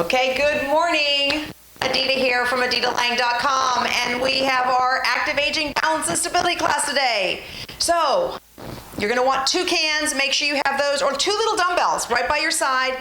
Okay, good morning. Adita here from aditalang.com, and we have our active aging balance and stability class today. So you're going to want 2 cans. Make sure you have those, or 2 little dumbbells right by your side.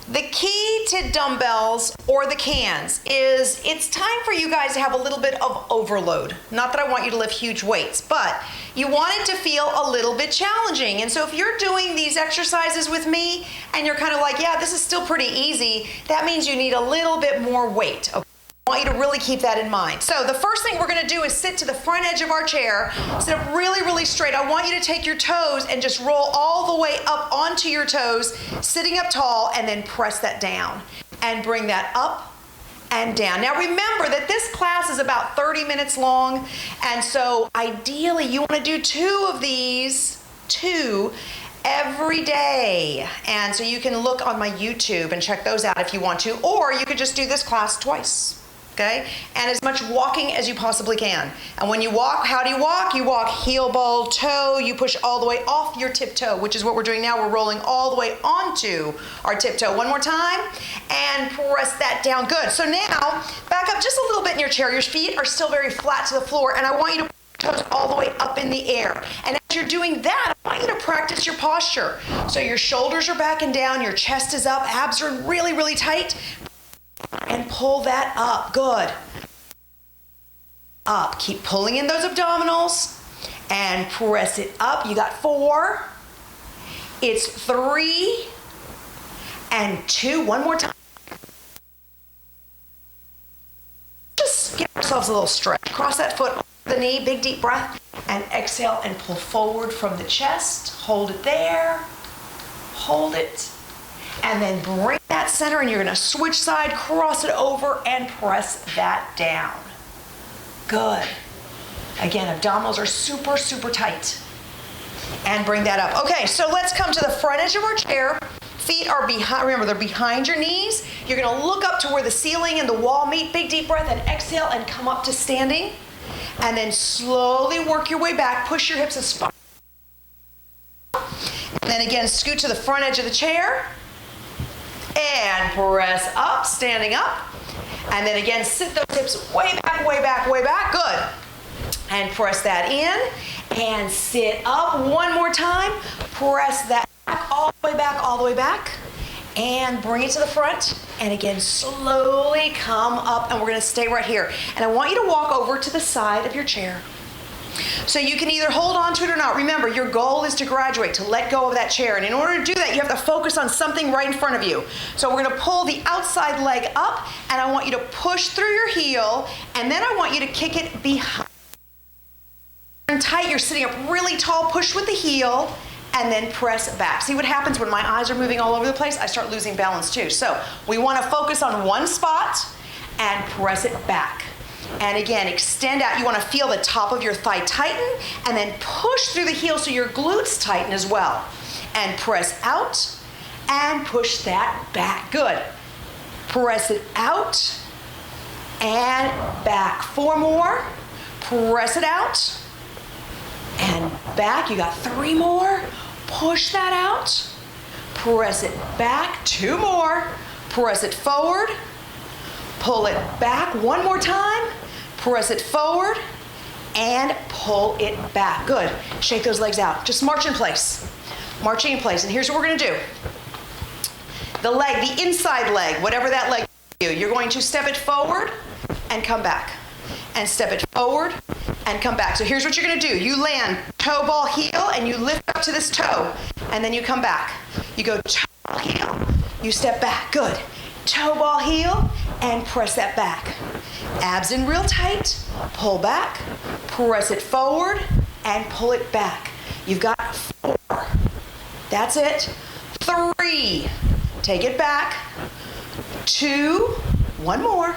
The key to dumbbells or the cans is it's time for you guys to have a little bit of overload. Not that I want you to lift huge weights, but you want it to feel a little bit challenging. And so if you're doing these exercises with me and you're kind of like, yeah, this is still pretty easy, that means you need a little bit more weight. Okay? I want you to really keep that in mind. So the first thing we're going to do is sit to the front edge of our chair, sit up really, really straight. I want you to take your toes and just roll all the way up onto your toes, sitting up tall, and then press that down and bring that up and down. Now remember that this class is about 30 minutes long, and so ideally you want to do 2 of these, 2 every day. And so you can look on my YouTube and check those out if you want to, or you could just do this class twice. Okay? And as much walking as you possibly can. And when you walk, how do you walk? You walk heel, ball, toe. You push all the way off your tiptoe, which is what we're doing now. We're rolling all the way onto our tiptoe. One more time. And press that down. Good. So now, back up just a little bit in your chair. Your feet are still very flat to the floor. And I want you to put your toes all the way up in the air. And as you're doing that, I want you to practice your posture. So your shoulders are back and down. Your chest is up. Abs are really, really tight. And pull that up. Good. Up. Keep pulling in those abdominals and press it up. You got 4. It's 3 and 2. One more time. Just give ourselves a little stretch. Cross that foot over the knee. Big deep breath. And exhale and pull forward from the chest. Hold it there. Hold it. And then bring that center, and you're going to switch side, cross it over, and press that down. Good. Again, abdominals are super, super tight. And bring that up. Okay, so let's come to the front edge of our chair. Feet are behind, remember, they're behind your knees. You're going to look up to where the ceiling and the wall meet. Big deep breath, and exhale, and come up to standing. And then slowly work your way back. Push your hips as far. And then again, scoot to the front edge of the chair. And press up, standing up. And then again, sit those hips way back, way back, way back. Good. And press that in. And sit up one more time. Press that back, all the way back, all the way back. And bring it to the front. And again, slowly come up. And we're going to stay right here. And I want you to walk over to the side of your chair. So you can either hold on to it or not. Remember, your goal is to graduate, to let go of that chair. And in order to do that, you have to focus on something right in front of you. So we're going to pull the outside leg up, and I want you to push through your heel, and then I want you to kick it behind. And tight, you're sitting up really tall, push with the heel, and then press back. See what happens when my eyes are moving all over the place? I start losing balance too. So we want to focus on one spot and press it back. And again, extend out. You want to feel the top of your thigh tighten, and then push through the heel so your glutes tighten as well. And press out and push that back. Good. Press it out and back. 4 more. Press it out and back. You got 3 more. Push that out. Press it back. 2 more. Press it forward. Pull it back. 1 more time. Press it forward and pull it back. Good. Shake those legs out. Just march in place. Marching in place. And here's what we're going to do. The leg, the inside leg, whatever that leg is, you're going to step it forward and come back. And step it forward and come back. So here's what you're going to do. You land toe, ball, heel, and you lift up to this toe. And then you come back. You go toe, ball, heel. You step back. Good. Toe, ball, heel, and press that back. Abs in real tight. Pull back. Press it forward and pull it back. You've got 4. That's it. 3. Take it back. 2. 1 more.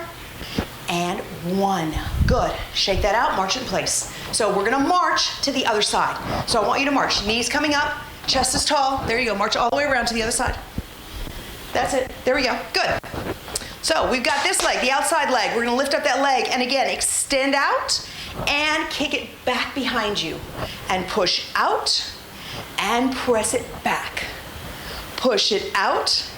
And 1. Good. Shake that out. March in place. So we're going to march to the other side. So I want you to march. Knees coming up. Chest is tall. There you go. March all the way around to the other side. That's it. There we go. Good. So we've got this leg, the outside leg. We're going to lift up that leg and again, extend out and kick it back behind you. And push out and press it back. Push it out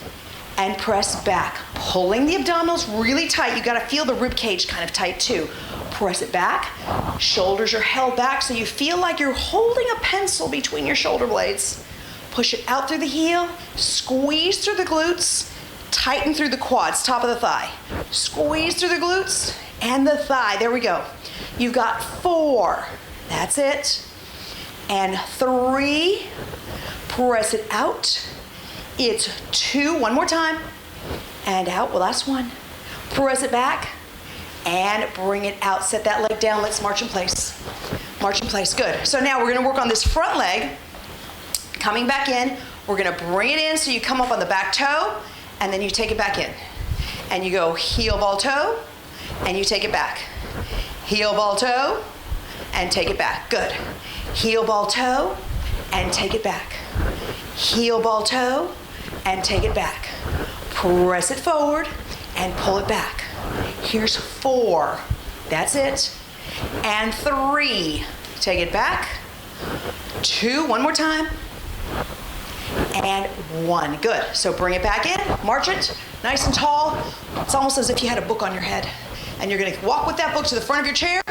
and press back. Pulling the abdominals really tight. You gotta feel the rib cage kind of tight too. Press it back. Shoulders are held back so you feel like you're holding a pencil between your shoulder blades. Push it out through the heel, squeeze through the glutes, tighten through the quads, top of the thigh. Squeeze through the glutes and the thigh. There we go. You've got 4. That's it. And 3. Press it out. It's 2. One more time. And out. Well, last one. Press it back and bring it out. Set that leg down. Let's march in place. March in place. Good. So now we're going to work on this front leg. Coming back in. We're going to bring it in so you come up on the back toe and then you take it back in. And you go heel, ball, toe, and you take it back. Heel, ball, toe, and take it back. Good. Heel, ball, toe, and take it back. Heel, ball, toe, and take it back. Press it forward and pull it back. Here's 4. That's it. And 3. Take it back. 2. One more time. And 1. Good. So bring it back in. March it. Nice and tall. It's almost as if you had a book on your head. And you're going to walk with that book to the front of your chair.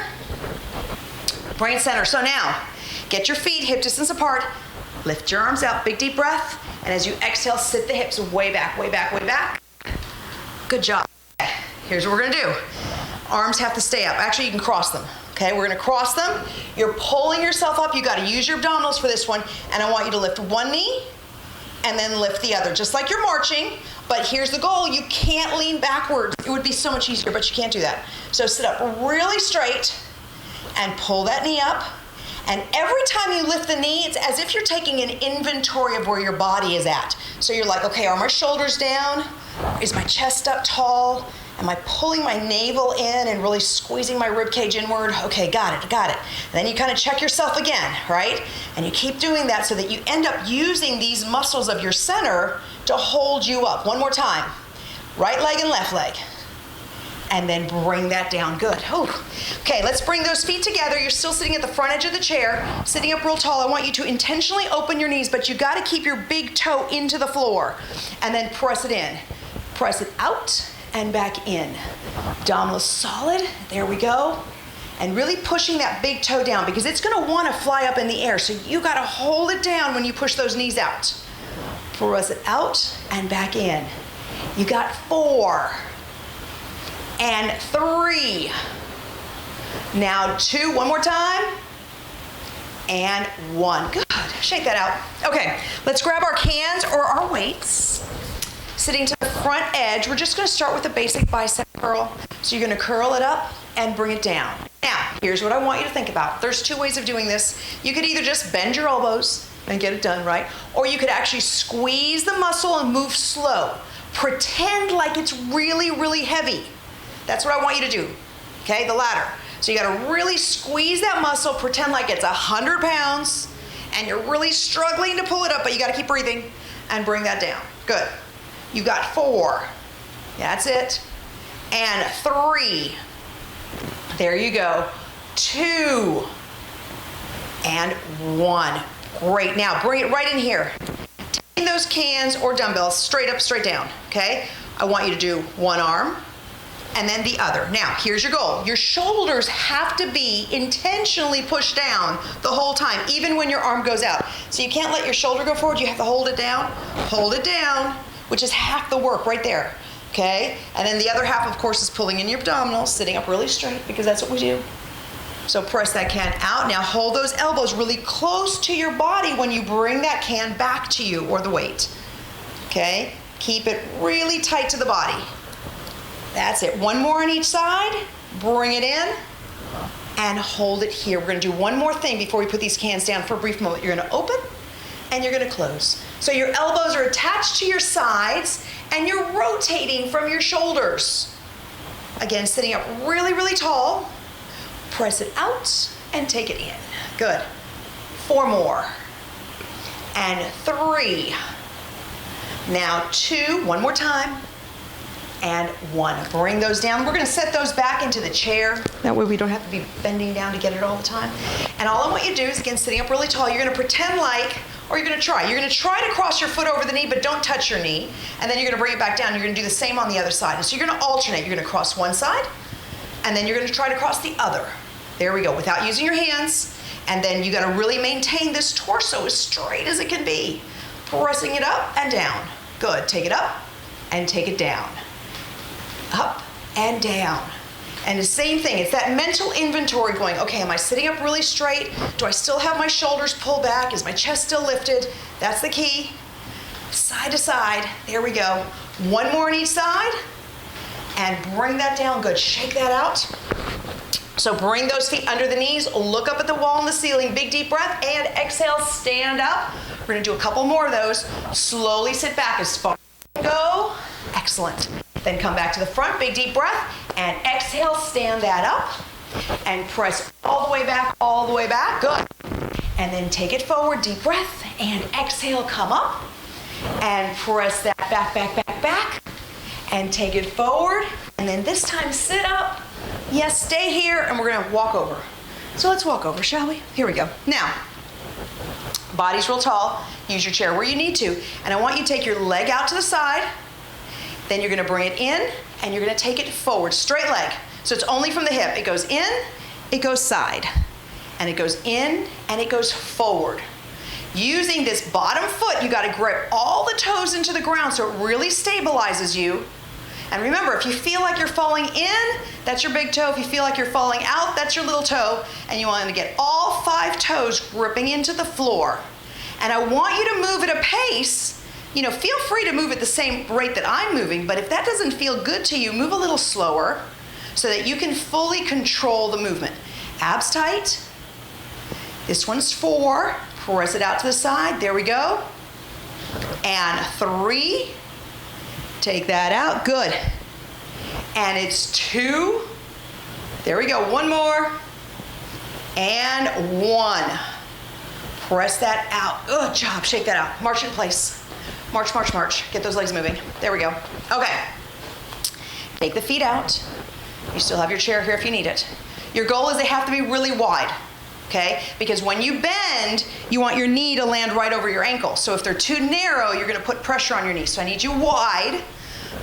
Brain center. So now, get your feet hip distance apart. Lift your arms out. Big deep breath. And as you exhale, sit the hips way back, way back, way back. Good job. Here's what we're going to do. Arms have to stay up. Actually, you can cross them. Okay, we're going to cross them. You're pulling yourself up. You got to use your abdominals for this one. And I want you to lift one knee and then lift the other, just like you're marching. But here's the goal. You can't lean backwards. It would be so much easier, but you can't do that. So sit up really straight and pull that knee up. And every time you lift the knee, it's as if you're taking an inventory of where your body is at. So you're like, okay, are my shoulders down? Is my chest up tall? Am I pulling my navel in and really squeezing my rib cage inward? Okay, got it. And then you kind of check yourself again, right? And you keep doing that so that you end up using these muscles of your center to hold you up. One more time. Right leg and left leg. And then bring that down. Good. Oh. Okay, let's bring those feet together. You're still sitting at the front edge of the chair, sitting up real tall. I want you to intentionally open your knees, but you got to keep your big toe into the floor. And then press it in. Press it out and back in. Abdominals solid. There we go. And really pushing that big toe down because it's going to want to fly up in the air. So you got to hold it down when you push those knees out. Press it out and back in. You got 4 and 3. Now 2. One more time. And 1. Good. Shake that out. Okay, let's grab our cans or our weights. Sitting to the front edge, we're just going to start with a basic bicep curl. So you're going to curl it up and bring it down. Now, here's what I want you to think about. There's 2 ways of doing this. You could either just bend your elbows and get it done, right? Or you could actually squeeze the muscle and move slow. Pretend like it's really, really heavy. That's what I want you to do, okay? The latter. So you got to really squeeze that muscle, pretend like it's 100 pounds, and you're really struggling to pull it up, but you got to keep breathing and bring that down. Good. You got 4. That's it. And 3. There you go. 2. And 1. Great. Now bring it right in here. Taking those cans or dumbbells straight up, straight down. Okay? I want you to do one arm and then the other. Now, here's your goal. Your shoulders have to be intentionally pushed down the whole time, even when your arm goes out. So you can't let your shoulder go forward. You have to hold it down. Hold it down, which is half the work right there. Okay? And then the other half, of course, is pulling in your abdominals, sitting up really straight, because that's what we do. So press that can out. Now hold those elbows really close to your body when you bring that can back to you, or the weight. Okay? Keep it really tight to the body. That's it. One more on each side. Bring it in and hold it here. We're going to do one more thing before we put these cans down for a brief moment. You're going to open and you're going to close. So your elbows are attached to your sides and you're rotating from your shoulders. Again, sitting up really, really tall. Press it out and take it in. Good. 4 more. And 3. Now 2. One more time. and 1. Bring those down. We're gonna set those back into the chair. That way we don't have to be bending down to get it all the time. And all I want you to do is, again, sitting up really tall, you're gonna pretend like, or you're gonna try to cross your foot over the knee, but don't touch your knee. And then you're gonna bring it back down. You're gonna do the same on the other side. And so you're gonna alternate. You're gonna cross one side, and then you're gonna try to cross the other. There we go, without using your hands. And then you gotta really maintain this torso as straight as it can be. Pressing it up and down. Good, take it up and take it down. Up and down. And the same thing, it's that mental inventory going, okay, am I sitting up really straight? Do I still have my shoulders pulled back? Is my chest still lifted? That's the key. Side to side, there we go. 1 more on each side, and bring that down, good. Shake that out. So bring those feet under the knees, look up at the wall and the ceiling, big deep breath, and exhale, stand up. We're gonna do a couple more of those. Slowly sit back as far as you can go. Excellent. Then come back to the front, big deep breath, and exhale, stand that up, and press all the way back, good. And then take it forward, deep breath, and exhale, come up, and press that back, and take it forward, and then this time sit up. Yes, stay here, and we're gonna walk over. So let's walk over, shall we? Here we go. Now, body's real tall, use your chair where you need to, and I want you to take your leg out to the side, then you're gonna bring it in, and you're gonna take it forward, straight leg. So it's only from the hip. It goes in, it goes side, and it goes in, and it goes forward. Using this bottom foot, you gotta grip all the toes into the ground so it really stabilizes you. And remember, if you feel like you're falling in, that's your big toe. If you feel like you're falling out, that's your little toe. And you want to get all 5 toes gripping into the floor. And I want you to move at a pace. You know, feel free to move at the same rate that I'm moving, but if that doesn't feel good to you, move a little slower so that you can fully control the movement. Abs tight. This one's 4. Press it out to the side. There we go. And 3. Take that out, good. And it's 2. There we go, 1 more. And 1. Press that out, good job, shake that out. March in place. March, march, march. Get those legs moving. There we go. Okay, take the feet out. You still have your chair here if you need it. Your goal is they have to be really wide, okay? Because when you bend, you want your knee to land right over your ankle. So if they're too narrow, you're gonna put pressure on your knee. So I need you wide.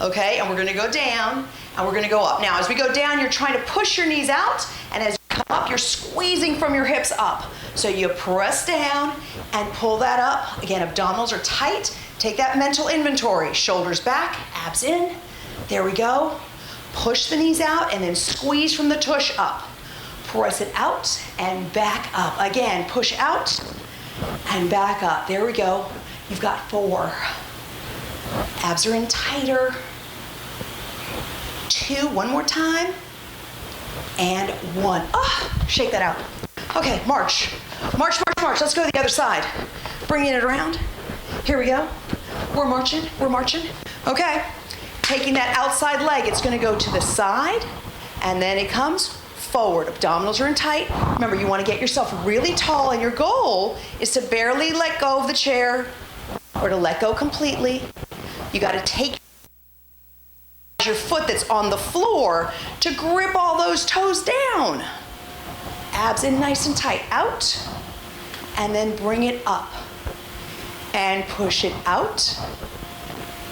Okay, and we're gonna go down, and we're gonna go up. Now, as we go down, you're trying to push your knees out, and as you come up, you're squeezing from your hips up. So you press down and pull that up. Again, abdominals are tight. Take that mental inventory. Shoulders back, abs in. There we go. Push the knees out, and then squeeze from the tush up. Press it out and back up. Again, push out and back up. There we go. You've got 4. Abs are in tighter. 2, 1 more time. And 1. Oh, shake that out. Okay, march. March, march, march. Let's go to the other side. Bringing it around. Here we go. We're marching, we're marching. Okay, taking that outside leg, it's gonna go to the side, and then it comes forward. Abdominals are in tight. Remember, you wanna get yourself really tall, and your goal is to barely let go of the chair or to let go completely. You gotta take your foot that's on the floor to grip all those toes down. Abs in nice and tight. Out, and then bring it up. And push it out,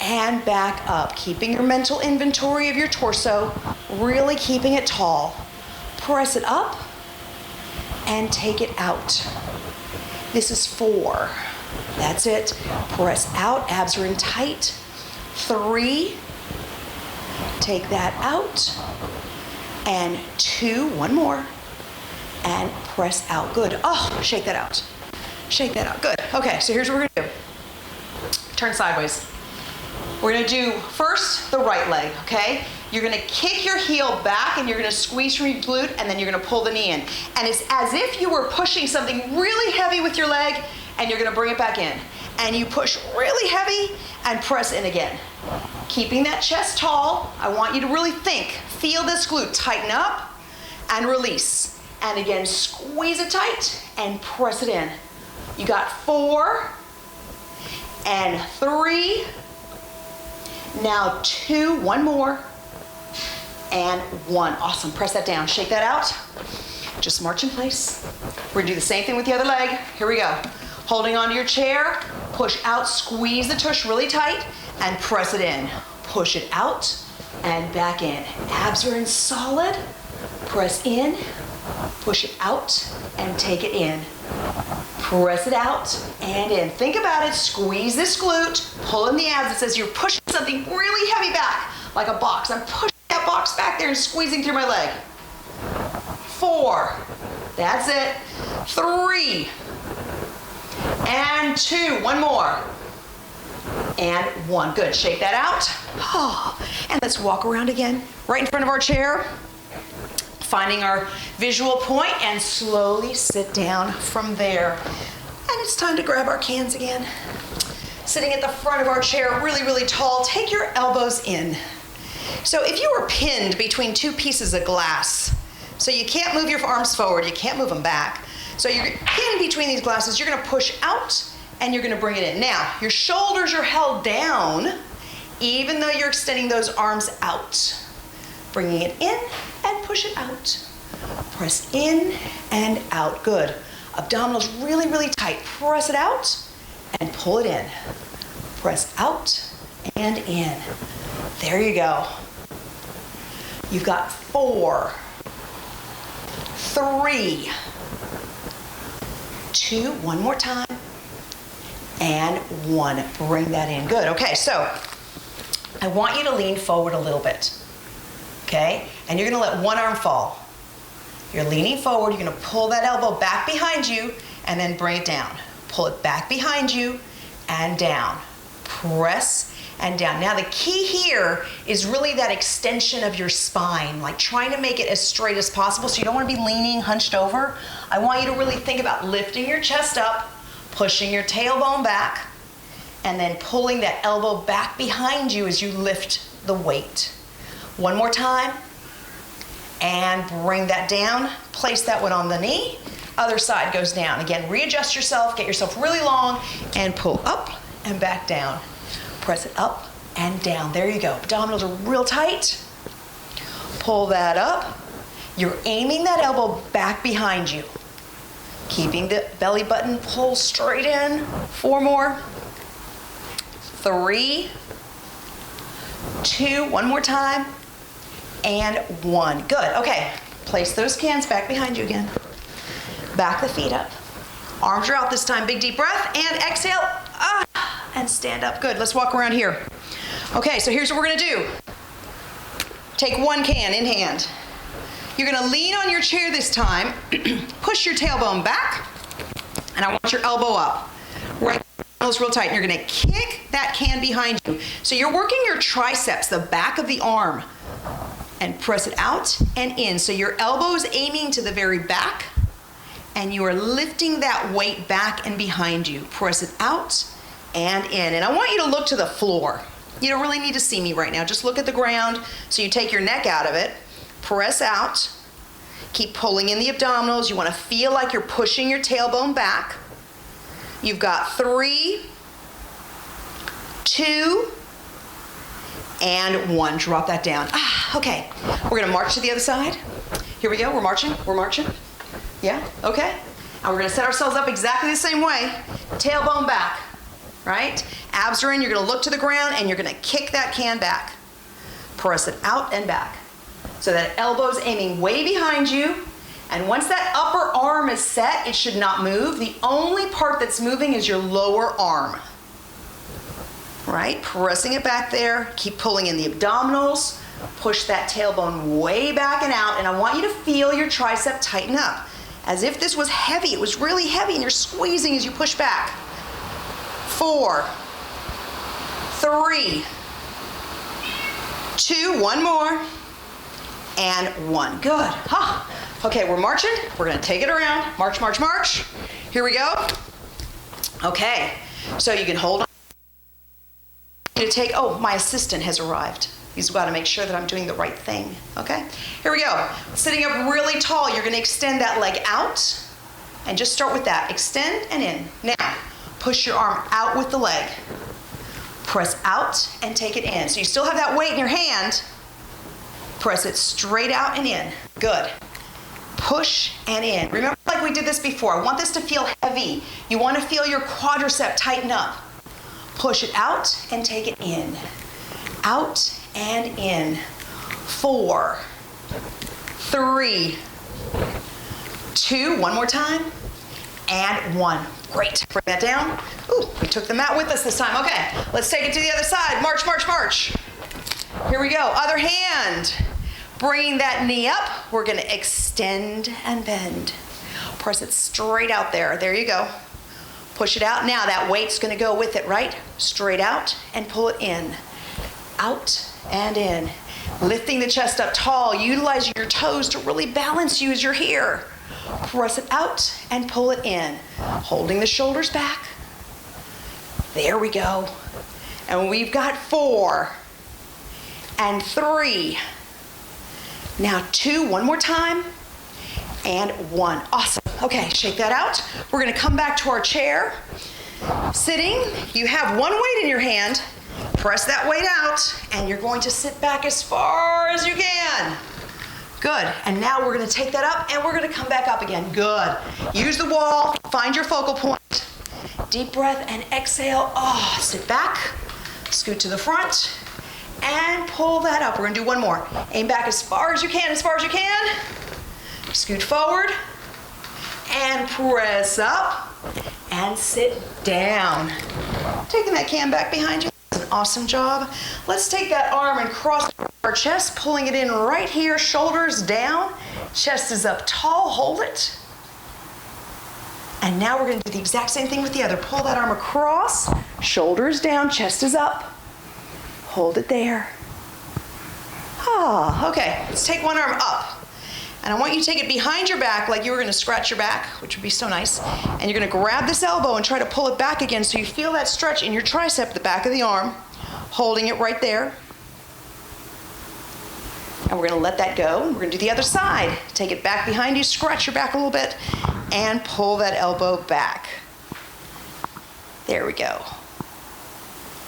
and back up. Keeping your mental inventory of your torso, really keeping it tall. Press it up, and take it out. This is 4. That's it. Press out, abs are in tight. 3, take that out, and 2, 1 more, and press out. Good. Oh, shake that out. Shake that out. Good. Okay, so here's what we're gonna do. Turn sideways. We're gonna do first the right leg, okay? You're gonna kick your heel back and you're gonna squeeze from your glute, and then you're gonna pull the knee in. And it's as if you were pushing something really heavy with your leg, and you're gonna bring it back in. And you push really heavy and press in again. Keeping that chest tall, I want you to really think. Feel this glute, tighten up and release. And again, squeeze it tight and press it in. You got 4 and 3 Now 2, one more, and 1. Awesome, press that down, shake that out. Just march in place. We're gonna do the same thing with the other leg. Here we go. Holding onto your chair, push out, squeeze the tush really tight, and press it in. Push it out and back in. Abs are in solid. Press in, push it out, and take it in. Press it out and in. Think about it, squeeze this glute, pull in the abs. It says you're pushing something really heavy back, like a box. I'm pushing that box back there and squeezing through my leg. 4, that's it. 3, and 2, one more, and 1. Good, shake that out. And let's walk around again, right in front of our chair, finding our visual point, and slowly sit down from there. And it's time to grab our cans again. Sitting at the front of our chair, really, really tall, take your elbows in. So if you were pinned between 2 pieces of glass, so you can't move your arms forward, you can't move them back. So you're pinned between these glasses, you're gonna push out and you're gonna bring it in. Now, your shoulders are held down, even though you're extending those arms out. Bringing it in and push it out. Press in and out, good. Abdominals really, really tight. Press it out and pull it in. Press out and in. There you go. You've got 4, 3, 2, one more time, and 1. Bring that in. Good. Okay, so I want you to lean forward a little bit. Okay? And you're going to let one arm fall. You're leaning forward. You're going to pull that elbow back behind you and then bring it down. Pull it back behind you and down. Press and down. Now the key here is really that extension of your spine, like trying to make it as straight as possible. So you don't want to be leaning hunched over. I want you to really think about lifting your chest up, pushing your tailbone back, and then pulling that elbow back behind you as you lift the weight. One more time, and bring that down. Place that one on the knee. Other side goes down. Again, readjust yourself, get yourself really long, and pull up and back down. Press it up and down. There you go. Abdominals are real tight. Pull that up. You're aiming that elbow back behind you. Keeping the belly button pulled straight in. 4 more. 3, 2, one more time, and 1. Good. Okay. Place those cans back behind you again. Back the feet up. Arms are out this time. Big deep breath and exhale. And stand up. Good. Let's walk around here. Okay, so here's what we're going to do. Take 1 can in hand. You're going to lean on your chair this time. Push your tailbone back. And I want your elbow up. Right. Elbows real tight. And you're going to kick that can behind you. So you're working your triceps, the back of the arm. And press it out and in. So your elbow is aiming to the very back. And you are lifting that weight back and behind you. Press it out and in. And I want you to look to the floor. You don't really need to see me right now. Just look at the ground. So you take your neck out of it. Press out. Keep pulling in the abdominals. You want to feel like you're pushing your tailbone back. You've got 3, 2, and 1. Drop that down. Okay. We're going to march to the other side. Here we go. We're marching. We're marching. Yeah? Okay. And we're going to set ourselves up exactly the same way. Tailbone back. Right? Abs are in. You're going to look to the ground and you're going to kick that can back. Press it out and back. So that elbow's aiming way behind you. And once that upper arm is set, it should not move. The only part that's moving is your lower arm. Right? Pressing it back there. Keep pulling in the abdominals. Push that tailbone way back and out. And I want you to feel your tricep tighten up. As if this was heavy. It was really heavy and you're squeezing as you push back. 4, 3, 2, one more, and 1. Good. Okay, we're marching. We're going to take it around. March, march, march. Here we go. Okay, so you can hold on. My assistant has arrived. He's got to make sure that I'm doing the right thing. Okay, here we go. Sitting up really tall, you're going to extend that leg out. And just start with that. Extend and in. Now, push your arm out with the leg. Press out and take it in. So you still have that weight in your hand. Press it straight out and in. Good. Push and in. Remember, like we did this before, I want this to feel heavy. You want to feel your quadricep tighten up. Push it out and take it in. Out and in. 4, 3, 2, one more time, and 1. Great. Bring that down. Ooh, we took the mat with us this time. Okay, let's take it to the other side. March, march, march. Here we go. Other hand. Bringing that knee up, we're going to extend and bend. Press it straight out there. There you go. Push it out. Now that weight's going to go with it, right? Straight out and pull it in. Out and in. Lifting the chest up tall, utilizing your toes to really balance you as you're here. Press it out and pull it in. Holding the shoulders back. There we go. And we've got 4 and 3. Now 2, one more time, and 1. Awesome. Okay, shake that out. We're gonna come back to our chair. Sitting, you have one weight in your hand. Press that weight out, and you're going to sit back as far as you can. Good, and now we're gonna take that up, and we're gonna come back up again. Good. Use the wall, find your focal point. Deep breath and exhale. Oh, sit back, scoot to the front, and pull that up. We're gonna do one more. Aim back as far as you can, as far as you can. Scoot forward and press up and sit down. Taking that can back behind you. That's an awesome job. Let's take that arm and cross our chest, pulling it in right here, shoulders down. Chest is up tall, hold it. And now we're gonna do the exact same thing with the other. Pull that arm across, shoulders down, chest is up. Hold it there. Ah, okay, let's take one arm up. And I want you to take it behind your back like you were gonna scratch your back, which would be so nice. And you're gonna grab this elbow and try to pull it back again so you feel that stretch in your tricep, the back of the arm, holding it right there. And we're gonna let that go. We're gonna do the other side. Take it back behind you, scratch your back a little bit, and pull that elbow back. There we go.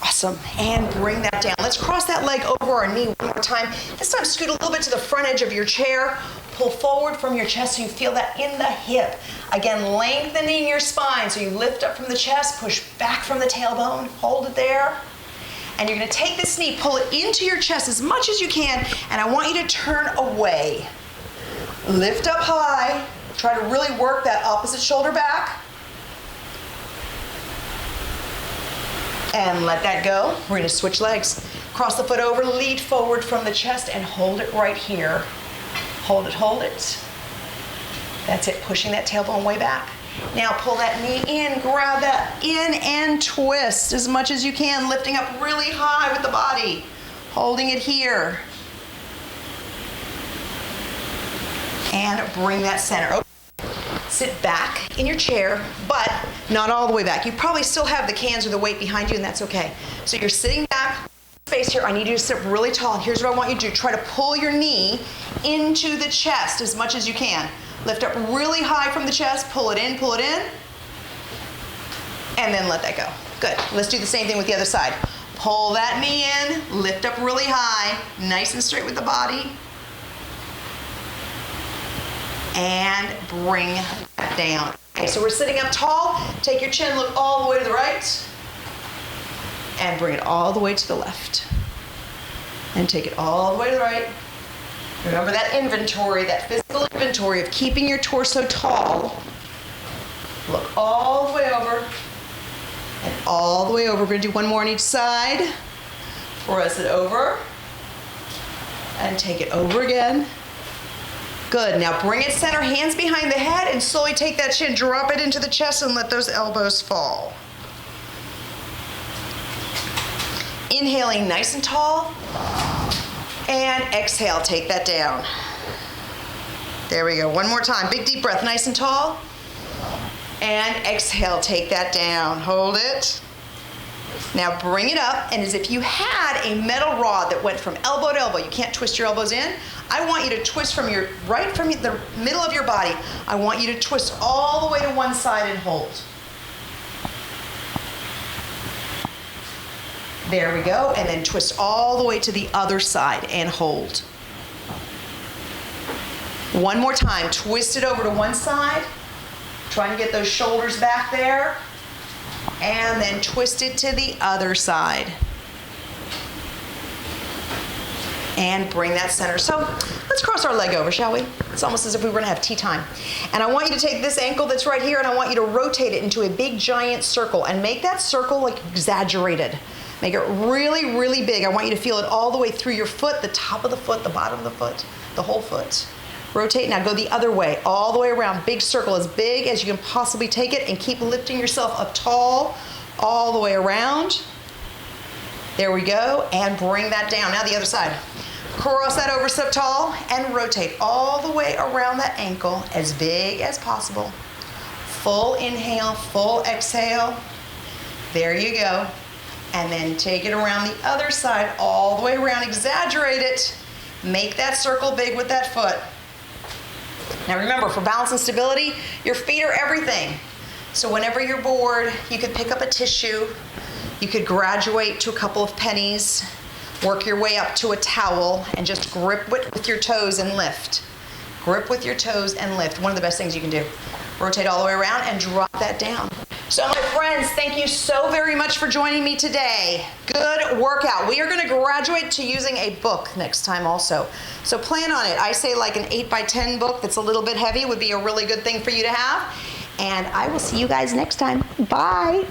Awesome, and bring that down. Let's cross that leg over our knee one more time. This time scoot a little bit to the front edge of your chair. Pull forward from your chest so you feel that in the hip. Again, lengthening your spine so you lift up from the chest, push back from the tailbone, hold it there. And you're gonna take this knee, pull it into your chest as much as you can, and I want you to turn away. Lift up high, try to really work that opposite shoulder back. And let that go. We're gonna switch legs. Cross the foot over, lead forward from the chest and hold it right here. Hold it, hold it. That's it, pushing that tailbone way back. Now pull that knee in, grab that in and twist as much as you can, lifting up really high with the body. Holding it here. And bring that center. Sit back in your chair, but not all the way back. You probably still have the cans or the weight behind you, and that's okay. So you're sitting back, space here. I need you to sit really tall. Here's what I want you to do. Try to pull your knee into the chest as much as you can. Lift up really high from the chest, pull it in, and then let that go. Good. Let's do the same thing with the other side. Pull that knee in, lift up really high, nice and straight with the body. And bring that down. Okay, so we're sitting up tall. Take your chin, look all the way to the right. And bring it all the way to the left. And take it all the way to the right. Remember that inventory, that physical inventory of keeping your torso tall. Look all the way over. And all the way over. We're gonna do one more on each side. Press it over. And take it over again. Good, now bring it center, hands behind the head, and slowly take that chin, drop it into the chest and let those elbows fall. Inhaling nice and tall, and exhale, take that down. There we go, one more time, big deep breath, nice and tall, and exhale, take that down, hold it. Now bring it up, and as if you had a metal rod that went from elbow to elbow, you can't twist your elbows in. I want you to twist from the middle of your body. I want you to twist all the way to one side and hold. There we go. And then twist all the way to the other side and hold. One more time. Twist it over to one side. Try and get those shoulders back there. And then twist it to the other side. And bring that center. So let's cross our leg over, shall we? It's almost as if we were gonna have tea time. And I want you to take this ankle that's right here and I want you to rotate it into a big giant circle and make that circle like exaggerated. Make it really, really big. I want you to feel it all the way through your foot, the top of the foot, the bottom of the foot, the whole foot. Rotate, now go the other way, all the way around. Big circle, as big as you can possibly take it, and keep lifting yourself up tall, all the way around. There we go, and bring that down. Now the other side. Cross that over, sit up tall, and rotate all the way around that ankle, as big as possible. Full inhale, full exhale. There you go. And then take it around the other side, all the way around, exaggerate it. Make that circle big with that foot. Now remember, for balance and stability, your feet are everything. So whenever you're bored, you could pick up a tissue, you could graduate to a couple of pennies, work your way up to a towel, and just grip with your toes and lift. Grip with your toes and lift. One of the best things you can do. Rotate all the way around and drop that down. So my friends, thank you so very much for joining me today. Good workout. We are going to graduate to using a book next time also. So plan on it. I say like an 8x10 book that's a little bit heavy would be a really good thing for you to have. And I will see you guys next time. Bye.